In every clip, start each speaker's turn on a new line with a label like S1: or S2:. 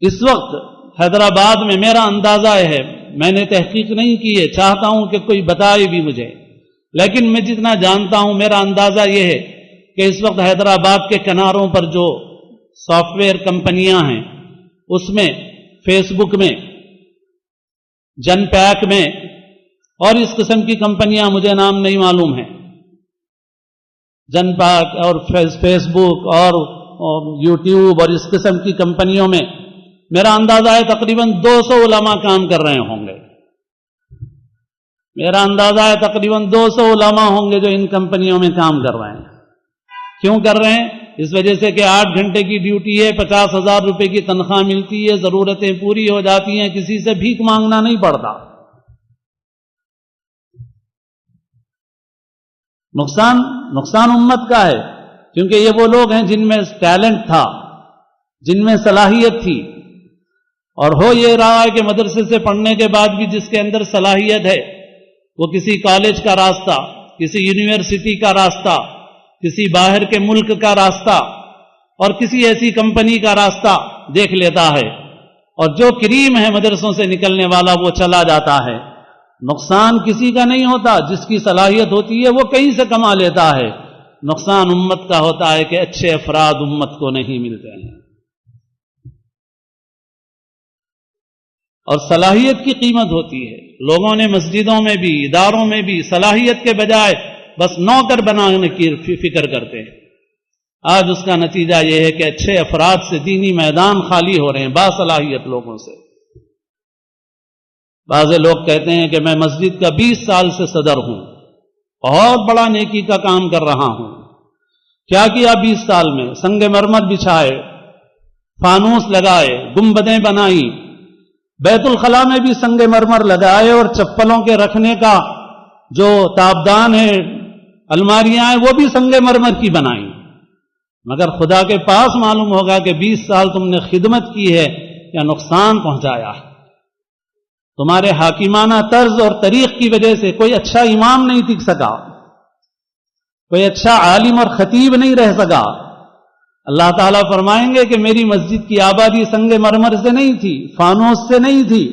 S1: اس وقت حیدرآباد میں میرا اندازہ ہے، میں نے تحقیق نہیں کی ہے، چاہتا ہوں کہ کوئی بتائے بھی مجھے، لیکن میں جتنا جانتا ہوں میرا اندازہ یہ ہے کہ اس وقت حیدرآباد کے کناروں پر جو سافٹ ویئر کمپنیاں ہیں، اس میں فیس بک میں، جن پیک میں اور اس قسم کی کمپنیاں، مجھے نام نہیں معلوم ہے، جن پیک اور فیس بک اور یوٹیوب اور اس قسم کی کمپنیوں میں میرا اندازہ ہے تقریباً 200 علماء کام کر رہے ہوں گے. میرا اندازہ ہے تقریباً 200 علماء ہوں گے جو ان کمپنیوں میں کام کر رہے ہیں. کیوں کر رہے ہیں؟ اس وجہ سے کہ 8 گھنٹے کی ڈیوٹی ہے، 50,000 روپے کی تنخواہ ملتی ہے، ضرورتیں پوری ہو جاتی ہیں، کسی سے بھیک مانگنا نہیں پڑتا. نقصان امت کا ہے، کیونکہ یہ وہ لوگ ہیں جن میں ٹیلنٹ تھا، جن میں صلاحیت تھی، اور ہو یہ رہا ہے کہ مدرسے سے پڑھنے کے بعد بھی جس کے اندر صلاحیت ہے وہ کسی کالج کا راستہ، کسی یونیورسٹی کا راستہ، کسی باہر کے ملک کا راستہ اور کسی ایسی کمپنی کا راستہ دیکھ لیتا ہے، اور جو کریم ہے مدرسوں سے نکلنے والا وہ چلا جاتا ہے. نقصان کسی کا نہیں ہوتا، جس کی صلاحیت ہوتی ہے وہ کہیں سے کما لیتا ہے. نقصان امت کا ہوتا ہے کہ اچھے افراد امت کو نہیں ملتے ہیں. اور صلاحیت کی قیمت ہوتی ہے. لوگوں نے مسجدوں میں بھی، اداروں میں بھی صلاحیت کے بجائے بس نوکر بنانے کی فکر کرتے ہیں. آج اس کا نتیجہ یہ ہے کہ اچھے افراد سے دینی میدان خالی ہو رہے ہیں، باصلاحیت لوگوں سے. بعض لوگ کہتے ہیں کہ میں مسجد کا 20 سال سے صدر ہوں، بہت بڑا نیکی کا کام کر رہا ہوں. کیا کیا 20 سال میں؟ سنگ مرمر بچھائے، فانوس لگائے، گنبدیں بنائی، بیت الخلاء میں بھی سنگ مرمر لگائے، اور چپلوں کے رکھنے کا جو تابدان ہے، الماریاں ہیں، وہ بھی سنگ مرمر کی بنائی. مگر خدا کے پاس معلوم ہوگا کہ 20 سال تم نے خدمت کی ہے یا نقصان پہنچایا ہے. تمہارے حاکمانہ طرز اور طریق کی وجہ سے کوئی اچھا امام نہیں ٹک سکا، کوئی اچھا عالم اور خطیب نہیں رہ سکا. اللہ تعالیٰ فرمائیں گے کہ میری مسجد کی آبادی سنگ مرمر سے نہیں تھی، فانوس سے نہیں تھی،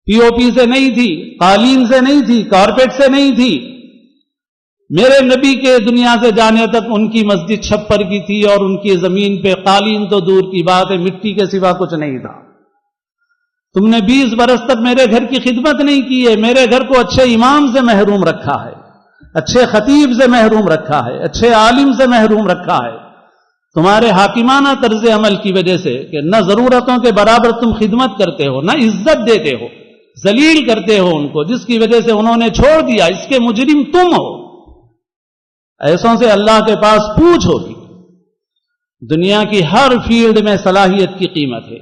S1: پی او پی سے نہیں تھی، قالین سے نہیں تھی، کارپیٹ سے نہیں تھی. میرے نبی کے دنیا سے جانے تک ان کی مسجد چھپر کی تھی، اور ان کی زمین پہ قالین تو دور کی بات ہے، مٹی کے سوا کچھ نہیں تھا. تم نے 20 برس تک میرے گھر کی خدمت نہیں کی ہے، میرے گھر کو اچھے امام سے محروم رکھا ہے، اچھے خطیب سے محروم رکھا ہے، اچھے عالم سے محروم رکھا ہے. تمہارے حاکمانہ طرز عمل کی وجہ سے کہ نہ ضرورتوں کے برابر تم خدمت کرتے ہو، نہ عزت دیتے ہو، ذلیل کرتے ہو ان کو، جس کی وجہ سے انہوں نے چھوڑ دیا. اس کے مجرم تم ہو. ایسوں سے اللہ کے پاس پوچھ ہوگی. دنیا کی ہر فیلڈ میں صلاحیت کی قیمت ہے.